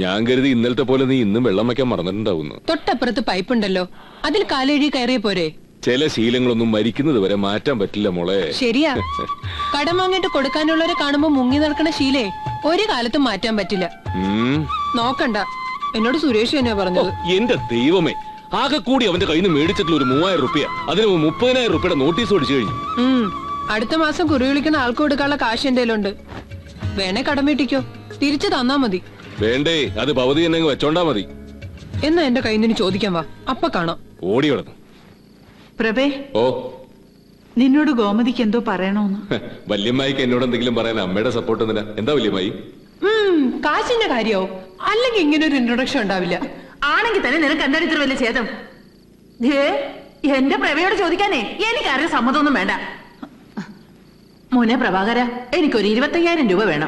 ഞാൻ കരുതി ഇന്നലത്തെ പോലെ നീ ഇന്നും വെള്ളം വയ്ക്കാൻ മറന്നിട്ടുണ്ടാവുന്നു. തൊട്ടപ്പുറത്ത് പൈപ്പുണ്ടല്ലോ, അതിൽ കാലെഴുതി കയറിയ പോരെ. ചില ശീലങ്ങളൊന്നും മരിക്കുന്നത് വരെ മാറ്റാൻ പറ്റില്ല മോളെ. ശരിയാ, കടം വാങ്ങിട്ട് കൊടുക്കാനുള്ളവരെ കാണുമ്പോ മുങ്ങി നടക്കണ ശീലേ ഒരു കാലത്തും മാറ്റാൻ പറ്റില്ല. നോക്കണ്ട, എന്നോട് സുരേഷ് തന്നെയാ പറഞ്ഞത്. എന്റെ ദൈവമേ, ആകെ കൂടി അവന്റെ കയ്യിൽ നിന്ന് മേടിച്ചിട്ടുള്ള ഒരു 3000 രൂപ, അതിന് 30,000 രൂപയുടെ നോട്ടീസ് ഓടിച്ചു കഴിഞ്ഞു. അടുത്ത മാസം കുറി വിളിക്കുന്ന ആൾക്ക് കൊടുക്കാനുള്ള കാശ് എന്റെ ഉണ്ട്. വേണേ കടം വീട്ടിക്കോ, തിരിച്ചു തന്നാ മതി. വേണ്ടേ, അത് ഭവതി എന്നെ വെച്ചോണ്ടാ മതി. എന്നാ എന്റെ കയ്യിൽ നിന്ന് ചോദിക്കാൻ വാ, അപ്പ കാണാം. ഓടി കിടന്നു. പ്രഭേ, ഓ നിന്നോട് ഗോമതിക്ക് എന്തോ പറയണോന്ന്. വല്യമ്മായിക്ക് എന്നോട് എന്തെങ്കിലും പറയാൻ അമ്മയുടെ സപ്പോർട്ട് എന്തിനാ? എന്താ വല്യമ്മായി? കാശിന്റെ കാര്യോ? അല്ലെങ്കിൽ ഇങ്ങനെ ഒരു ഇൻട്രൊഡക്ഷൻ ഉണ്ടാവില്ല. ആണെങ്കിൽ തന്നെ നിനക്ക് എന്താണ് ഇത്ര വലിയ ഛേദം? എന്റെ പ്രഭയോട് ചോദിക്കാനേ എനിക്കറിയാൻ സമ്മതമൊന്നും വേണ്ട. മോനെ പ്രഭാകര, എനിക്കൊരു 25,000 രൂപ വേണം.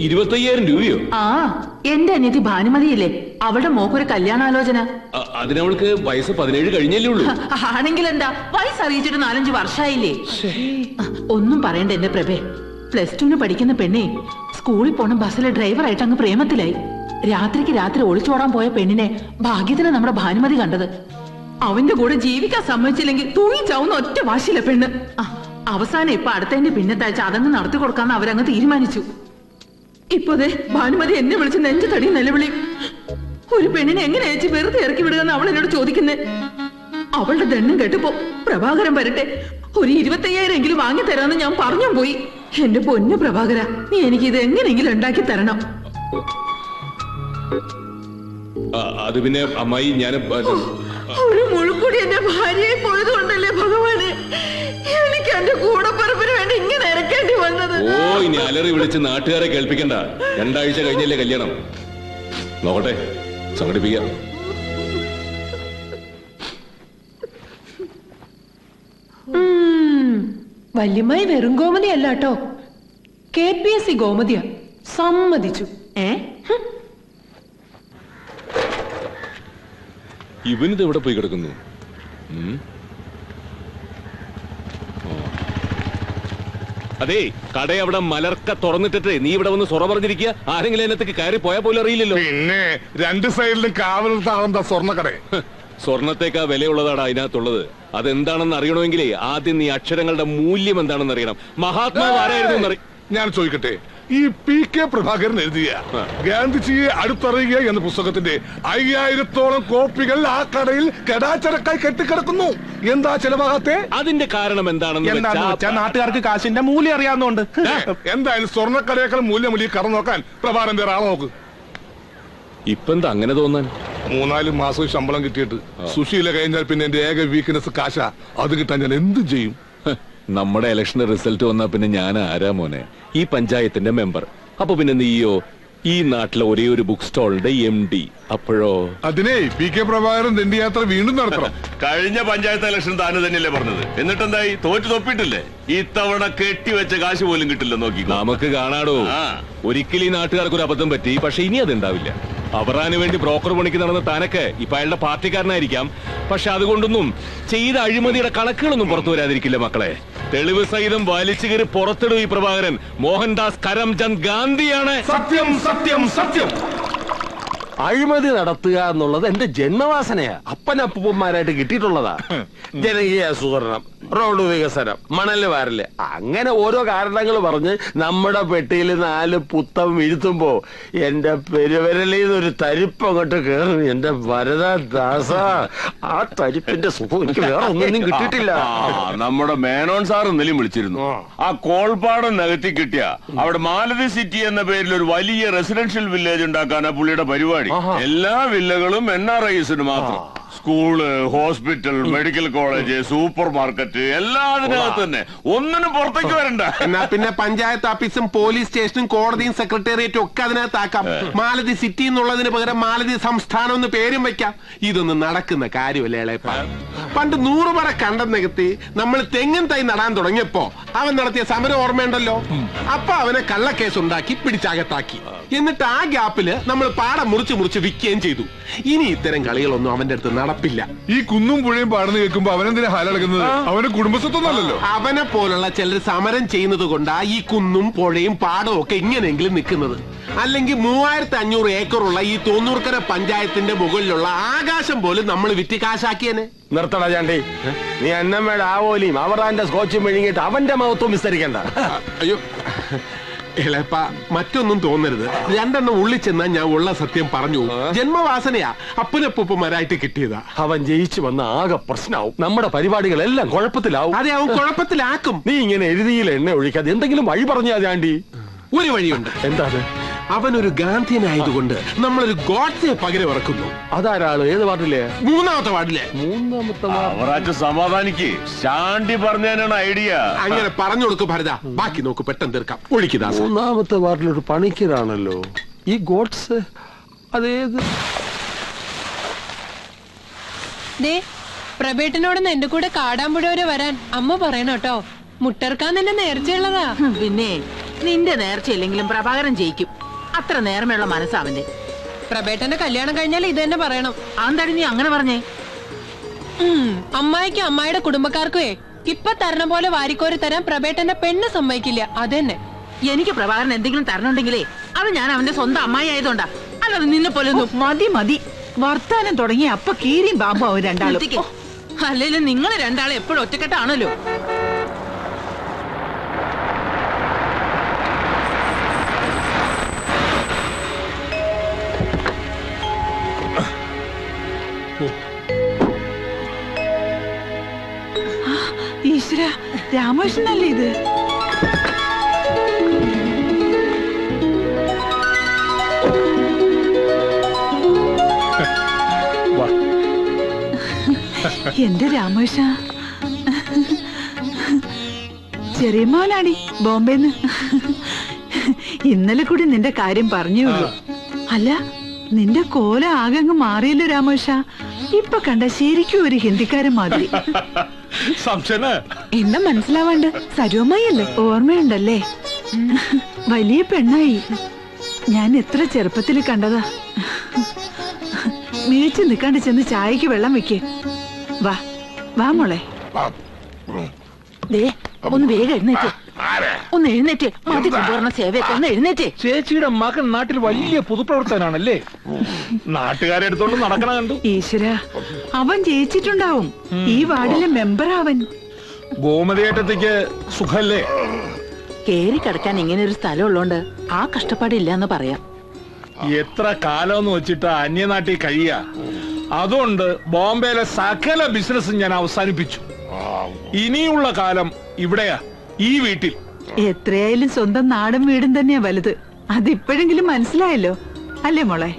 25,000 രൂപയോ? ആ, എന്റെ അനിയത്തി ഭാനുമതിയില്ലേ, അവളുടെ മോക്കൊരു കല്യാണാലോചന. അതിനവൾക്ക് വയസ്സ് 17 കഴിഞ്ഞല്ലേ ഉള്ളൂ. ആണെങ്കിൽ എന്താ, വയസ്സ് അറിയിച്ചിട്ട് 4-5 വർഷമായില്ലേ. ഒന്നും പറയണ്ട എന്റെ പ്രഭേ. +2 പഠിക്കുന്ന പെണ്ണെ സ്കൂളിൽ പോണ ബസ്സിലെ ഡ്രൈവറായിട്ട് അങ്ങ് പ്രേമത്തിലായി. രാത്രിക്ക് രാത്രി ഒളിച്ചോടാൻ പോയ പെണ്ണിനെ ഭാഗ്യത്തിന് നമ്മുടെ ഭാനുമതി കണ്ടത്. അവന്റെ കൂടെ ജീവിക്കാൻ സമ്മതിച്ചില്ലെങ്കിൽ തൂങ്ങി ചാവുന്ന ഒറ്റ വാശിയില്ല പെണ്ണ്. അവസാനം ഇപ്പൊ അടുത്തതിന്റെ പിന്നത്താഴ്ച അതങ്ങ് നടത്തി കൊടുക്കാന്ന് അവരങ്ങ് തീരുമാനിച്ചു. ഇപ്പോഴേ ഭാനുമതി എന്നെ വിളിച്ച് നെഞ്ചു തടി നിലവിളി. ഒരു പെണ്ണിനെ എങ്ങനെ അയച്ച് വെറുതെ ഇറക്കി വിടുകയെന്ന് അവൾ എന്നോട് ചോദിക്കുന്നേ. അവളുടെ ദണ്ണം കേട്ടപ്പോ പ്രഭാകരൻ വരട്ടെ, ഒരു 25,000 എങ്കിലും വാങ്ങി തരാമെന്ന് ഞാൻ പറഞ്ഞു പോയി. എന്റെ പൊന്നു പ്രഭാകര, നീ എനിക്ക് ഇത് എങ്ങനെയെങ്കിലും ഉണ്ടാക്കി തരണം. അത് പിന്നെ അമ്മായി, ഞാൻ ഒരു മുഴുക്കൂടി എന്റെ ഭാര്യയെ പോയതുകൊണ്ടല്ലേ ഭഗവാന് എനിക്ക് എന്റെ കൂടപ്പറപ്പിന് വേണ്ടി ഇങ്ങനെ ഇറക്കേണ്ടി വന്നത്. ഓ, ഇനി അലറി വിളിച്ച് നാട്ടുകാരെ കേൾപ്പിക്കണ്ട. 2 ആഴ്ച കഴിഞ്ഞല്ലേ കല്യാണം. നോക്കട്ടെ, സംഘടിപ്പിക്കാം. വല്യമ്മായി വെറും ഗോമതി അല്ല കേട്ടോ, KPSC ഗോമതിയാ. സമ്മതിച്ചു. ഇവനിത് എവിടെ പോയി കിടക്കുന്നു? അതെ, കട അവിടെ മലർക്ക തുറന്നിട്ടിട്ട് നീ ഇവിടെ വന്ന് സൊറ പറഞ്ഞിരിക്കുക. ആരെങ്കിലും അതിനകത്തേക്ക് കയറി പോയാൽ പോലും അറിയില്ലല്ലോ. പിന്നെ 2 സൈഡിലും കാവലത്താണെന്താ സ്വർണ്ണക്കട. സ്വർണത്തേക്കാ വിലയുള്ളതാണ് അതിനകത്തുള്ളത്. അതെന്താണെന്ന് അറിയണമെങ്കിലേ ആദ്യം നീ അക്ഷരങ്ങളുടെ മൂല്യം എന്താണെന്ന് അറിയണം. മഹാത്മാവ് ആരായിരുന്നു? ഞാൻ ചോദിക്കട്ടെ, ഈ PK പ്രഭാകരൻ എഴുതിയ ഗാന്ധിജിയെ അടുത്തറിയുക എന്ന പുസ്തകത്തിന്റെ 5000-ഓളം കോപ്പികൾ ആ കടയിൽ കെടാച്ചടക്കായി കെട്ടിക്കിടക്കുന്നു. എന്താ ചെലവാകാത്തെ? അതിന്റെ കാരണം എന്താണെന്ന് നാട്ടുകാർക്ക് കാശിന്റെ മൂല്യം അറിയാവുന്നതുകൊണ്ട്. എന്തായാലും സ്വർണ്ണക്കടയേക്കാൾ മൂല്യം ഈ കട നോക്കാൻ പ്രഭാകരൻ വേറെ ആളെ നോക്ക്. ഇപ്പെന്താ അങ്ങനെ തോന്നാൻ? 3-4 മാസം ശമ്പളം കിട്ടിയിട്ട് സുശീല കഴിഞ്ഞാൽ പിന്നെ എന്റെ ഏക വീക്ക്നെസ് കാശ. അത് കിട്ടാൻ ഞാൻ എന്ത് ചെയ്യും? നമ്മുടെ ഇലക്ഷന് റിസൾട്ട് വന്നാ പിന്നെ ഞാൻ ആരാ മോനെ? ഈ പഞ്ചായത്തിന്റെ മെമ്പർ. അപ്പൊ പിന്നെ നീയോ ഈ നാട്ടിലെ ഒരേ ഒരു ബുക്ക് സ്റ്റോളിന്റെ MD. അപ്പോഴോ അതിനെ PK പ്രഭാകരൻ ദണ്ഡിയാത്ര വീണ്ടും നടത്തണം. കഴിഞ്ഞ പഞ്ചായത്ത് ഇലക്ഷൻ താന് തന്നെയല്ലേ പറഞ്ഞത്? എന്നിട്ടെന്തായി? തോറ്റു തൊപ്പിട്ടില്ലേ? ഇത്തവണ കെട്ടിവെച്ച കാശ് പോലും കിട്ടില്ല. നോക്കി നമുക്ക് കാണാടോ. ഒരിക്കലും ഈ നാട്ടുകാർക്ക് ഒരു അബദ്ധം പറ്റി, പക്ഷെ ഇനി അതുണ്ടാവില്ല. അവറാന് വേണ്ടി ബ്രോക്കർ പണിക്ക് നടന്ന താനൊക്കെ ഇപ്പൊ അയാളുടെ പാർട്ടിക്കാരനായിരിക്കാം. പക്ഷെ അതുകൊണ്ടൊന്നും ചെയ്ത അഴിമതിയുടെ കണക്കുകളൊന്നും പുറത്തു വരാതിരിക്കില്ല മക്കളെ. തെളിവ് സഹിതം വലിച്ചു കയറി പുറത്തിടും ഈ പ്രഭാകരൻ. മോഹൻദാസ് കരംചന്ദ് ഗാന്ധിയാണ്. സത്യം സത്യം സത്യം. അഴിമതി നടത്തുക എന്നുള്ളത് എന്റെ ജന്മവാസനയാ. അപ്പനപ്പൂപ്പന്മാരായിട്ട് കിട്ടിയിട്ടുള്ളതാ. ജനകീയ ആസൂത്രണം, റോഡ് വികസനം, മണല് വാരല്, അങ്ങനെ ഓരോ കാരണങ്ങൾ പറഞ്ഞ് നമ്മുടെ പെട്ടിയിൽ 4 പുത്തം വീഴ്ത്തുമ്പോ എന്റെ പെരുവരലിൽ നിന്നൊരു തരിപ്പ് അങ്ങോട്ട് കേറും. എന്റെ വരദാസ, ആ തരിപ്പിന്റെ സുഖം എനിക്ക് വേറെ ഒന്നും കിട്ടിയിട്ടില്ല. നമ്മുടെ മേനോൻ സാർ ഇന്നലെയും വിളിച്ചിരുന്നു. ആ കോൾപ്പാടം നികത്തി കിട്ടിയ അവിടെ മാലതി സിറ്റി എന്ന പേരിൽ ഒരു വലിയ റെസിഡൻഷ്യൽ വില്ലേജ് ഉണ്ടാക്കാനാ പുള്ളിയുടെ പരിപാടി. എല്ലാ വില്ലകളും NRIസിന് മാത്രം. School, hospital, medical college, super market എല്ലാം അതിനകത്ത് തന്നെ. ഒന്നിനും പുറത്തേക്ക് വരണ്ട. എന്നാ പിന്നെ പഞ്ചായത്ത് ഓഫീസും പോലീസ് സ്റ്റേഷനും കോടതിയും സെക്രട്ടേറിയറ്റും ഒക്കെ അതിനകത്താക്കാം. മാലതി സിറ്റി എന്നുള്ളതിന് പകരം മാലതി സംസ്ഥാനം എന്ന് പേരും വെക്കാം. ഇതൊന്നും നടക്കുന്ന കാര്യമല്ലേ ഇളയപ്പാ? പണ്ട് 100 പറ കണ്ടം നികത്തി നമ്മൾ തെങ്ങൻ തൈ നടാൻ തുടങ്ങിയപ്പോ അവൻ നടത്തിയ സമരം ഓർമ്മയുണ്ടല്ലോ. അപ്പൊ അവനെ കള്ളക്കേസ് ഉണ്ടാക്കി പിടിച്ചകത്താക്കി. എന്നിട്ട് ആ ഗ്യാപ്പില് നമ്മൾ പാടം മുറിച്ച് വിൽക്കുകയും ചെയ്തു. ഇനി ഇത്തരം കളികളൊന്നും അവന്റെ അടുത്ത് നടപ്പില്ല. ഈ കുന്നും പുഴയും പാടുന്ന കേൾക്കുമ്പോ അവനെന്തിനാ ഹാലടക്കുന്നത്? അവന് കുടുംബസ്വത്തൊന്നല്ലല്ലോ. അവനെ പോലുള്ള ചിലർ സമരം ചെയ്യുന്നത് കൊണ്ടാ ഈ കുന്നും പുഴയും പാടവും ഒക്കെ ഇങ്ങനെയെങ്കിലും നിൽക്കുന്നത്. അല്ലെങ്കിൽ 3500 ഏക്കറുള്ള ഈ തോന്നൂർക്കര പഞ്ചായത്തിന്റെ മുകളിലുള്ള ആകാശം പോലും നമ്മൾ വിറ്റ് കാശാക്കിയനെ. നിർത്തണ ചാണ്ടി, നീ അന്നമ്മയുടെ ആവോലിയും അവറാന്റെ സ്കോച്ചും മെഴുകിയിട്ട് അവന്റെ മഹത്വം വിസ്തരിക്കണ്ട. അയ്യോ ഇളയപ്പ, മറ്റൊന്നും തോന്നരുത്. 2 എണ്ണം ഉള്ളിൽ ചെന്നാ ഞാൻ ഉള്ള സത്യം പറഞ്ഞു. ജന്മവാസനയാ, അപ്പനപ്പൊപ്പന്മാരായിട്ട് കിട്ടിയതാ. അവൻ ജയിച്ചു വന്ന ആകെ പ്രശ്നമാവും. നമ്മുടെ പരിപാടികളെല്ലാം കുഴപ്പത്തിലാവും. അതെ, അവൻ കുഴപ്പത്തിലാക്കും. നീ ഇങ്ങനെ എഴുതിയിൽ എണ്ണ ഒഴിക്കാതെ എന്തെങ്കിലും വഴി പറഞ്ഞാ ചാണ്ടി. ഒരു വഴിയുണ്ട്. എന്താണ്? അവനൊരു ഗാന്ധിയനായതുകൊണ്ട് നമ്മളൊരു ഗോഡ്സെ പകരം ഇറക്കുന്നു. അതാരാള്? ഏത് വാർഡിലെ? 3ാമത്തെ വാർഡിലെ. 3ാമത്തെ അവറാച്ച സമാധാനിക്ക്. ശാന്തി പറഞ്ഞതിനാണ് ഐഡിയ. അങ്ങനെ പറഞ്ഞു കൊടുക്കും ഭരത. ബാക്കി നോക്ക്, പെട്ടെന്ന് തീർക്കാം. ഒഴിക്കുദാസ. 3ാമത്തെ വാർഡിലൊരു പണിക്കരാണല്ലോ ഈ ഗോഡ്സ്. അതേത്? ദേ, പ്രബേട്ടനോടൊന്ന് എന്റെ കൂടെ കാടാമ്പുഴ വരെ വരാൻ അമ്മ പറയണോട്ടോ. മുട്ടർക്കാൻ തന്നെ നേർച്ചയുള്ളതാ. പിന്നെ നിന്റെ നേർച്ചയില്ലെങ്കിലും പ്രഭാകരൻ ജയിക്കും. അത്ര നേർമയുള്ള മനസ്സാവന്റെ. പ്രബേട്ടന്റെ കല്യാണം കഴിഞ്ഞാൽ ഇത് തന്നെ പറയണം. ആന്താടി നീ അങ്ങനെ പറഞ്ഞേ? അമ്മായിക്കും അമ്മായിയുടെ കുടുംബക്കാർക്കുവേ ഇപ്പൊ തരണ പോലെ വാരിക്കോരി തരാൻ പ്രബേട്ടന്റെ പെണ്ണ് സമ്മതിക്കില്ല. അതന്നെ. എനിക്ക് പ്രഭാകരൻ എന്തെങ്കിലും തരണുണ്ടെങ്കിലേ അത് ഞാൻ അവന്റെ സ്വന്തം അമ്മായി ആയതുകൊണ്ടാ, അല്ലാതെ നിന്നെ പോലെ മതി മതി, വർത്താനം തുടങ്ങി അപ്പൊ കീരിയും ബാമ്പും അവർ രണ്ടാളും. അല്ലെങ്കിലും നിങ്ങൾ രണ്ടാളും എപ്പോഴും ഒറ്റക്കെട്ടാണല്ലോ. ഈശ്വര, രാമകൃഷ്ണനല്ലേ ഇത്? എന്റെ രാമകൃഷ്ണ, ചെറിയ മോനാടി ബോംബെന്ന്. ഇന്നലെ കൂടി നിന്റെ കാര്യം പറഞ്ഞേ ഉള്ളൂ. അല്ല, നിന്റെ കോല ആകെ അങ്ങ് മാറിയല്ലോ രാമകൃഷ്ണ. ഇപ്പൊ കണ്ട ശരിക്കും ഒരു ഹിന്ദിക്കാരൻ മാതിരി. എന്താ മനസ്സിലാവാണ്ട്? സരോമയല്ലേ? ഓർമ്മയുണ്ടല്ലേ? വലിയ പെണ്ണായി. ഞാൻ എത്ര ചെറുപ്പത്തിൽ കണ്ടതാ. മിഴിച്ചു നിൽക്കാണ്ട് ചെന്ന് ചായക്ക് വെള്ളം വെക്ക്. വാ വാ മോളെ. ദേ, ഒന്ന് വേഗം എഴുന്നേറ്റ്. ഒന്ന് എഴുന്നേറ്റ്. മതി കൊണ്ടുവരുന്ന സേവയൊക്കെ ഒന്ന് എഴുന്നേറ്റ്. ചേച്ചിയുടെ മകൻ നാട്ടിൽ വലിയ പൊതുപ്രവർത്തനാണല്ലേ? നാട്ടുകാരെ എടുത്തോണ്ട് നടക്കണ കണ്ടു. ഈശ്വര, അവൻ ജയിച്ചിട്ടുണ്ടാവും. ഈ വാർഡിലെ മെമ്പർ അവൻ. ഗോമതിയേട്ടത്തേക്ക് സുഖല്ലേ? കേറി കിടക്കാൻ ഇങ്ങനെ ഒരു സ്ഥലം ഉള്ളോണ്ട് ആ കഷ്ടപ്പാടില്ലെന്ന് പറയാം. എത്ര കാലമെന്ന് വെച്ചിട്ട് അന്യനാട്ടിൽ കഴിയാ. അതുകൊണ്ട് ബോംബെയിലെ സകല ബിസിനസ്സും ഞാൻ അവസാനിപ്പിച്ചു. ഇനിയുള്ള കാലം ഇവിടെയാ, ഈ വീട്ടിൽ. എത്രയായാലും സ്വന്തം നാടും വീടും തന്നെയാ വലുത്. അതിപ്പോഴെങ്കിലും മനസ്സിലായല്ലോ അല്ലേ മോളെ?